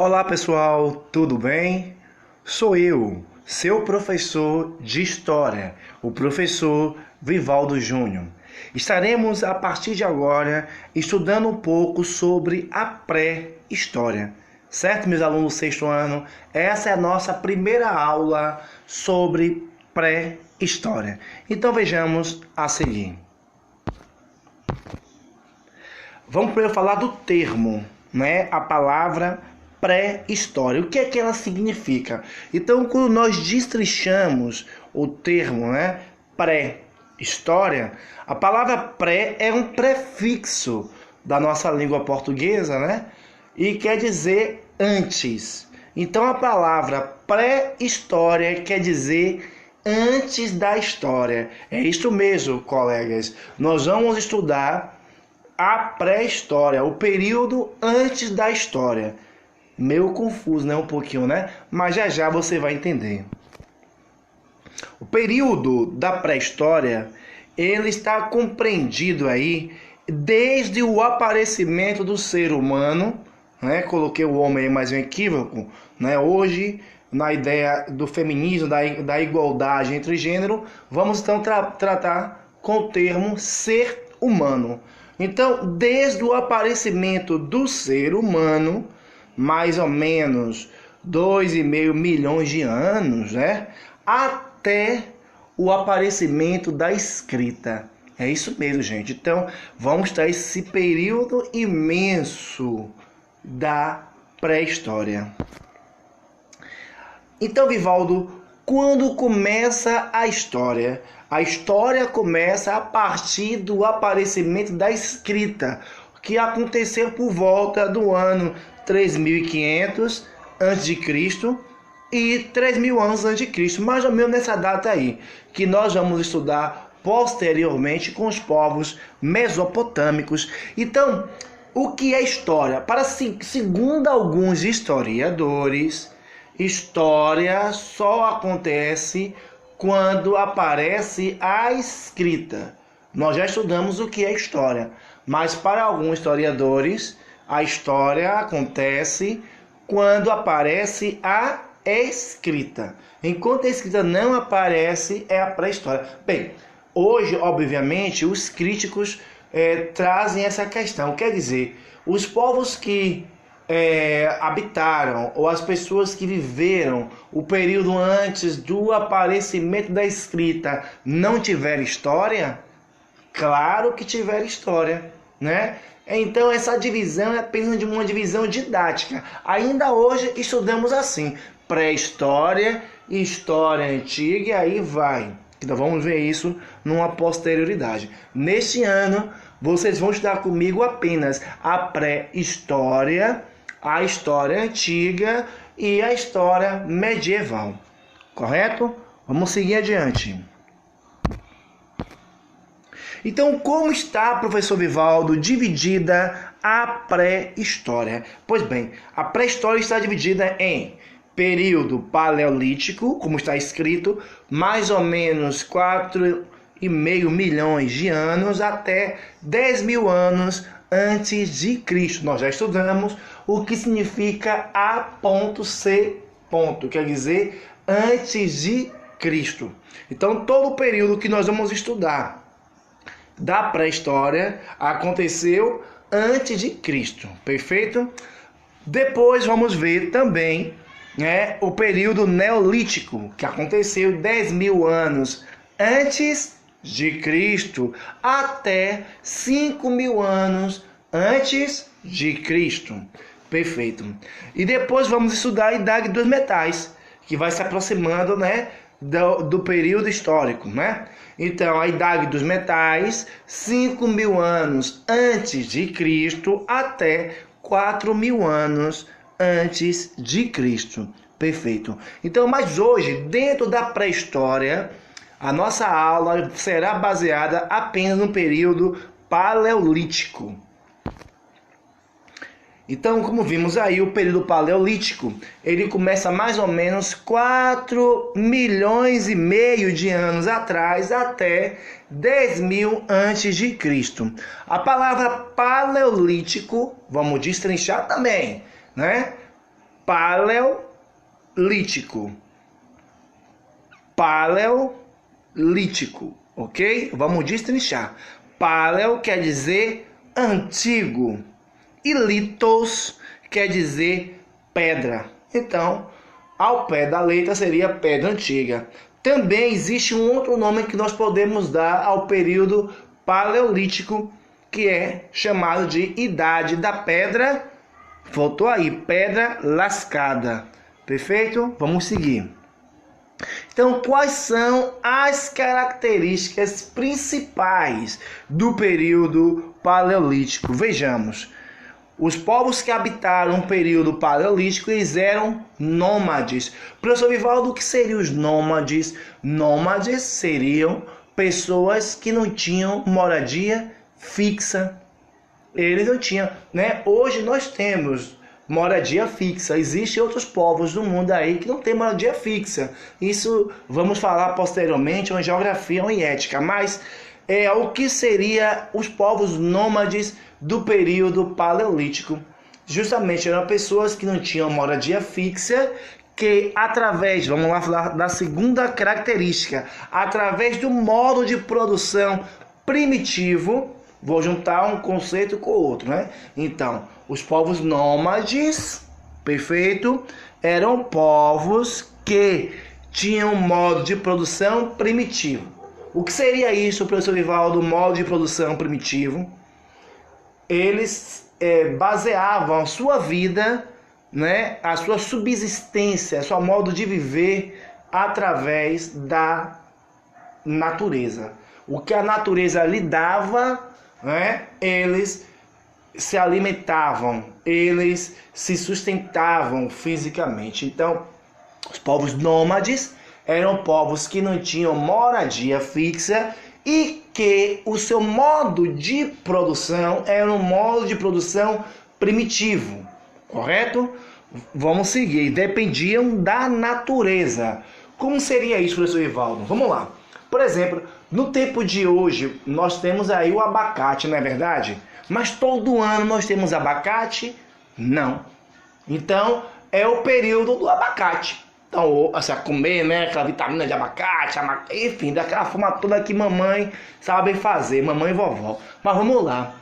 Olá pessoal, tudo bem? Sou eu, seu professor de História, o professor Vivaldo Júnior. Estaremos a partir de agora estudando um pouco sobre a pré-história. Certo, meus alunos do sexto ano? Essa é a nossa primeira aula sobre pré-história. Então vejamos a seguir. Vamos primeiro falar do termo, né? A palavra pré-história. O que é que ela significa? Então, quando nós destrinchamos o termo, né, pré-história, a palavra pré é um prefixo da nossa língua portuguesa, né? E quer dizer antes. Então, a palavra pré-história quer dizer antes da história. É isso mesmo, colegas. Nós vamos estudar a pré-história, o período antes da história. Meio confuso, né? Um pouquinho, né? Mas já você vai entender. O período da pré-história, ele está compreendido aí desde o aparecimento do ser humano, né? Coloquei o homem aí mais um equívoco, né? Hoje, na ideia do feminismo, da igualdade entre gênero, vamos então tratar com o termo ser humano. Então, desde o aparecimento do ser humano, mais ou menos 2,5 milhões de anos, né? Até o aparecimento da escrita. É isso mesmo, gente. Então, vamos ter esse período imenso da pré-história. Então, Vivaldo, quando começa a história? A história começa a partir do aparecimento da escrita, que aconteceu por volta do ano 3.500 a.C. e 3.000 anos a.C., mais ou menos nessa data aí, que nós vamos estudar posteriormente com os povos mesopotâmicos. Então, o que é história? Segundo alguns historiadores, história só acontece quando aparece a escrita. Nós já estudamos o que é história, mas para alguns historiadores, a história acontece quando aparece a escrita. Enquanto a escrita não aparece, é a pré-história. Bem, hoje, obviamente, os críticos trazem essa questão. Quer dizer, os povos que habitaram, ou as pessoas que viveram o período antes do aparecimento da escrita, não tiveram história? Claro que tiveram história, né? Então essa divisão é apenas uma divisão didática. Ainda hoje estudamos assim, pré-história, história antiga, e aí vai. Então vamos ver isso numa posterioridade. Neste ano, vocês vão estudar comigo apenas a pré-história, a história antiga e a história medieval. Correto? Vamos seguir adiante. Então, como está, professor Vivaldo, dividida a pré-história? Pois bem, a pré-história está dividida em período paleolítico, como está escrito, mais ou menos 4,5 milhões de anos até 10.000 anos antes de Cristo. Nós já estudamos o que significa A.C., quer dizer antes de Cristo. Então, todo o período que nós vamos estudar da pré-história aconteceu antes de Cristo, perfeito? Depois vamos ver também, né, o período neolítico, que aconteceu 10.000 anos antes de Cristo até 5.000 anos antes de Cristo, perfeito? E depois vamos estudar a Idade dos Metais, que vai se aproximando, né, do período histórico, né? Então, a Idade dos Metais, 5.000 anos antes de Cristo até 4.000 anos antes de Cristo. Perfeito. Então, mas hoje, dentro da pré-história, a nossa aula será baseada apenas no período paleolítico. Então, como vimos aí, o período paleolítico, ele começa mais ou menos 4,5 milhões de anos atrás, até 10.000 antes de Cristo. A palavra paleolítico, vamos destrinchar também, né? paleolítico. Paleolítico, ok? Vamos destrinchar. Paleo quer dizer antigo e litos quer dizer pedra. Então, ao pé da letra seria pedra antiga. Também existe um outro nome que nós podemos dar ao período paleolítico, que é chamado de Idade da Pedra. Voltou aí, Pedra Lascada. Perfeito? Vamos seguir. Então, quais são as características principais do período paleolítico? Vejamos. Os povos que habitaram o período paleolítico, eles eram nômades. Professor Vivaldo, o que seriam os nômades? Nômades seriam pessoas que não tinham moradia fixa. Eles não tinham, né? Hoje nós temos moradia fixa. Existem outros povos do mundo aí que não têm moradia fixa. Isso vamos falar posteriormente em geografia ou em ética. Mas o que seria os povos nômades do período paleolítico? Justamente eram pessoas que não tinham moradia fixa, que através, vamos lá falar da segunda característica, através do modo de produção primitivo, vou juntar um conceito com o outro, né? Então, os povos nômades, perfeito, eram povos que tinham um modo de produção primitivo. O que seria isso, professor Vivaldo, modo de produção primitivo? Eles baseavam a sua vida, né, a sua subsistência, seu modo de viver através da natureza. O que a natureza lhe dava, né, eles se alimentavam, eles se sustentavam fisicamente. Então, os povos nômades eram povos que não tinham moradia fixa e que o seu modo de produção era um modo de produção primitivo, correto? Vamos seguir. Dependiam da natureza. Como seria isso, professor Vivaldo? Vamos lá. Por exemplo, no tempo de hoje, nós temos aí o abacate, não é verdade? Mas todo ano nós temos abacate? Não. Então, é o período do abacate. Então, assim, a comer, né, aquela vitamina de abacate, enfim, daquela forma toda que mamãe sabe fazer, mamãe e vovó. Mas vamos lá.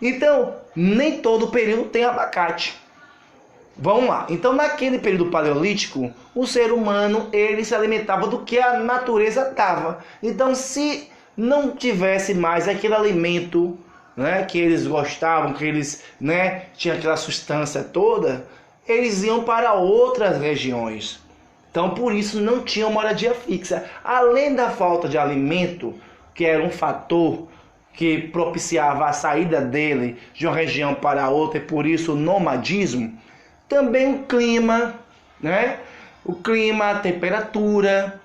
Então, nem todo período tem abacate. Vamos lá. Então, naquele período paleolítico, o ser humano, ele se alimentava do que a natureza dava. Então, se não tivesse mais aquele alimento, né, que eles gostavam, que eles, né, tinham aquela substância toda, eles iam para outras regiões. Então, por isso, não tinham moradia fixa. Além da falta de alimento, que era um fator que propiciava a saída dele de uma região para outra, e por isso o nomadismo, também o clima, né? O clima, a temperatura,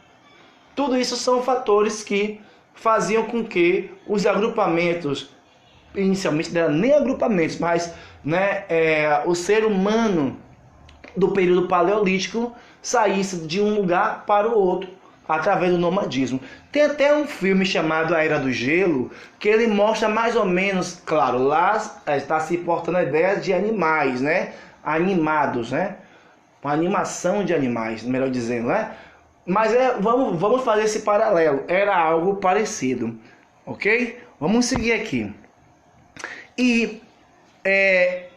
tudo isso são fatores que faziam com que os agrupamentos, inicialmente não eram nem agrupamentos, mas, né, o ser humano do período paleolítico saísse de um lugar para o outro através do nomadismo. Tem até um filme chamado A Era do Gelo, que ele mostra mais ou menos, claro, lá está se portando a ideia de animais, né? Animados, né? Uma animação de animais, melhor dizendo, né? Mas vamos fazer esse paralelo. Era algo parecido, ok? Vamos seguir aqui. E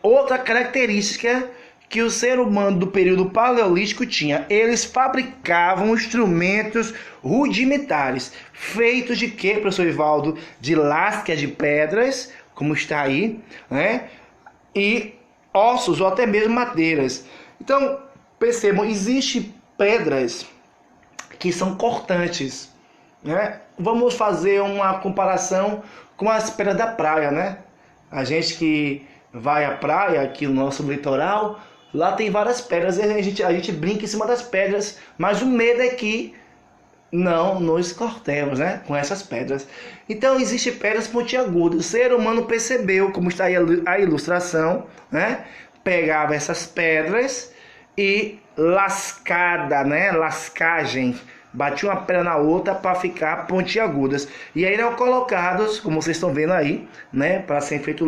outra característica que o ser humano do período paleolítico tinha, eles fabricavam instrumentos rudimentares, feitos de quê, professor Vivaldo? De lascas de pedras, como está aí, né? E ossos ou até mesmo madeiras. Então, percebam, existem pedras que são cortantes, né? Vamos fazer uma comparação com as pedras da praia, né? A gente que vai à praia aqui no nosso litoral, lá tem várias pedras e a gente brinca em cima das pedras, mas o medo é que não nos cortemos, né, com essas pedras. Então existem pedras pontiagudas. O ser humano percebeu, como está aí a ilustração, né? Pegava essas pedras e lascagem, batia uma pedra na outra para ficar pontiagudas. E aí eram colocados, como vocês estão vendo aí, né, para serem feitos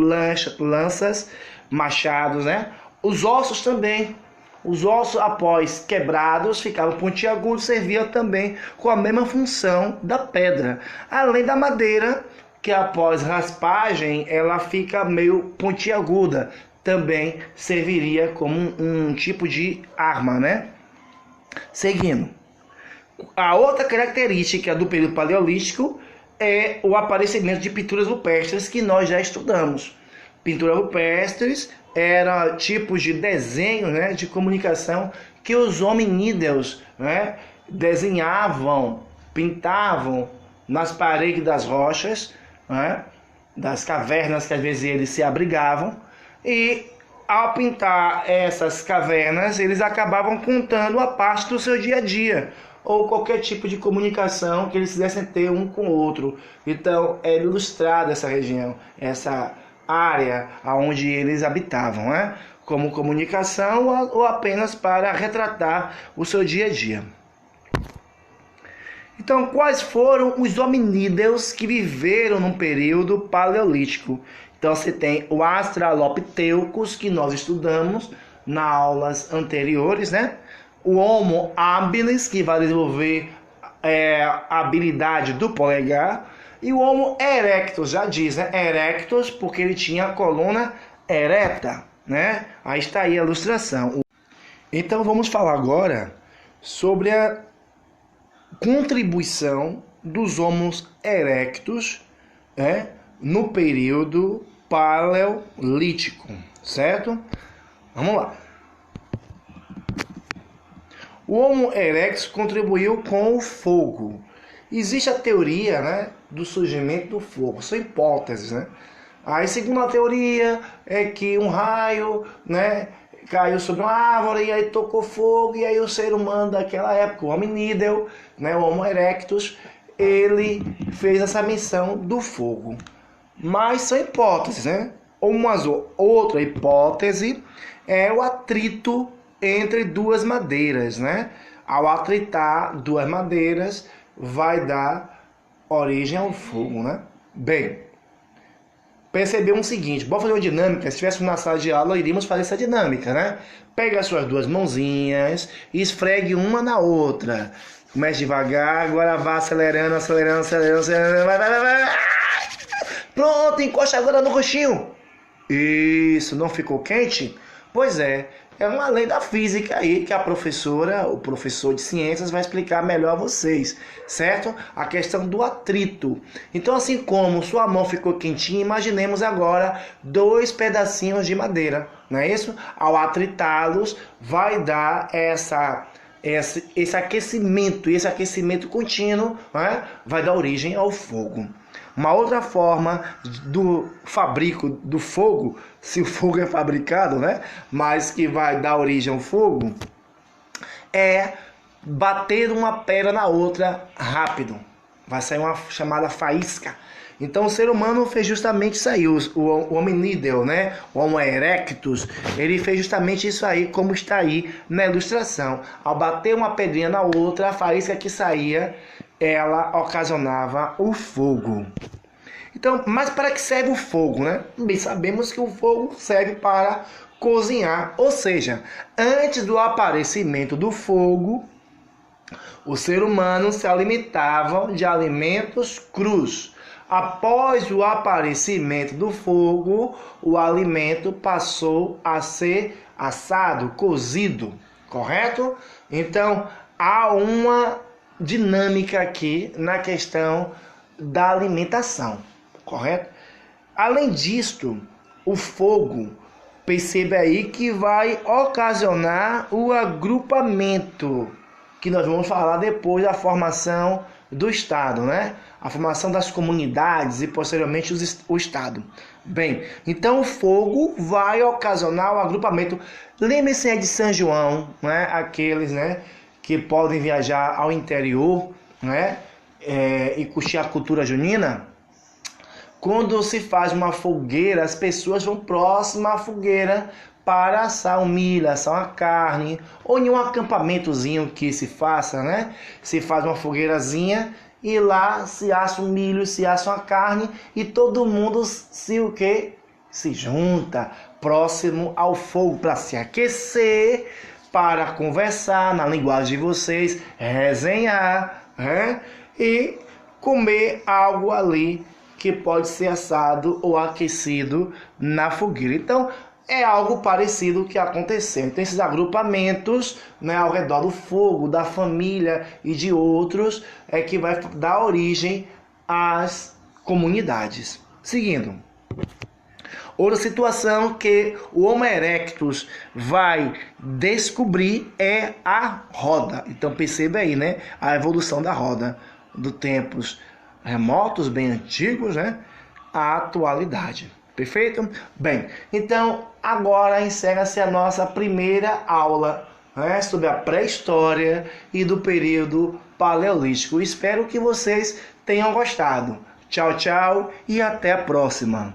lanças, machados, né? Os ossos também. Os ossos, após quebrados, ficavam pontiagudos, serviam também com a mesma função da pedra. Além da madeira, que após raspagem, ela fica meio pontiaguda, também serviria como um tipo de arma, né? Seguindo. A outra característica do período paleolítico é o aparecimento de pinturas rupestres que nós já estudamos. Pinturas rupestres eram tipos de desenho, né, de comunicação que os hominídeos, né, desenhavam, pintavam nas paredes das rochas, né, das cavernas que às vezes eles se abrigavam, e ao pintar essas cavernas eles acabavam contando a parte do seu dia a dia ou qualquer tipo de comunicação que eles quisessem ter um com o outro. Então é ilustrada essa região, essa área onde eles habitavam, né? Como comunicação ou apenas para retratar o seu dia a dia. Então, quais foram os hominídeos que viveram no período paleolítico? Então, você tem o Australopithecus, que nós estudamos nas aulas anteriores, né? O Homo habilis, que vai desenvolver a habilidade do polegar. E o Homo erectus, já diz, né? Erectus, porque ele tinha a coluna ereta, né? Aí está aí a ilustração. Então, vamos falar agora sobre a contribuição dos Homos erectus, né, no período paleolítico, certo? Vamos lá. O Homo erectus contribuiu com o fogo. Existe a teoria, né, do surgimento do fogo. São hipóteses, né? Aí, segundo a teoria, é que um raio, né, caiu sobre uma árvore e aí tocou fogo, e aí o ser humano daquela época, o hominídeo, né, o Homo erectus, ele fez essa missão do fogo. Mas são hipóteses, né? Outra hipótese é o atrito entre duas madeiras, né? Ao atritar duas madeiras, vai dar origem ao fogo, né? Bem, percebeu o seguinte, vamos fazer uma dinâmica. Se estivéssemos na sala de aula, iríamos fazer essa dinâmica, né? Pega as suas duas mãozinhas e esfregue uma na outra. Comece devagar, agora vá acelerando, acelerando, acelerando, acelerando. Vai. Pronto, encosta agora no roxinho. Isso, não ficou quente? Pois é uma lei da física aí que a professora, o professor de ciências vai explicar melhor a vocês, certo? A questão do atrito. Então, assim como sua mão ficou quentinha, imaginemos agora dois pedacinhos de madeira, não é isso? Ao atritá-los, vai dar esse aquecimento, e esse aquecimento contínuo, né, vai dar origem ao fogo. Uma outra forma do fabrico do fogo, se o fogo é fabricado, né, mas que vai dar origem ao fogo, é bater uma pedra na outra rápido. Vai sair uma chamada faísca. Então o ser humano fez justamente isso aí, o hominídeo, né? O Homo erectus, ele fez justamente isso aí, como está aí na ilustração. Ao bater uma pedrinha na outra, a faísca que saía, ela ocasionava o fogo. Então, mas para que serve o fogo, né? Bem, sabemos que o fogo serve para cozinhar, ou seja, antes do aparecimento do fogo, o ser humano se alimentava de alimentos crus. Após o aparecimento do fogo, o alimento passou a ser assado, cozido, correto? Então, há uma dinâmica aqui na questão da alimentação, correto? Além disto, o fogo, percebe aí que vai ocasionar o agrupamento, que nós vamos falar depois da formação do Estado, né? A formação das comunidades e posteriormente o Estado. Bem, então o fogo vai ocasionar o agrupamento. Lembre-se de São João, né? Aqueles, né, que podem viajar ao interior, né, e curtir a cultura junina. Quando se faz uma fogueira, as pessoas vão próximas à fogueira para assar o milho, assar uma carne, ou em um acampamentozinho que se faça, né? Se faz uma fogueirazinha e lá se assa o milho, se assa uma carne e todo mundo se junta próximo ao fogo para se aquecer, para conversar na linguagem de vocês, resenhar, né? E comer algo ali que pode ser assado ou aquecido na fogueira. Então, é algo parecido que aconteceu. Então, esses agrupamentos, né, ao redor do fogo, da família e de outros, é que vai dar origem às comunidades. Seguindo. Outra situação que o Homo erectus vai descobrir é a roda. Então perceba aí, né, a evolução da roda do tempos remotos, bem antigos, né, à atualidade. Perfeito? Bem, então agora encerra-se a nossa primeira aula, né, sobre a pré-história e do período paleolítico. Espero que vocês tenham gostado. Tchau, tchau e até a próxima.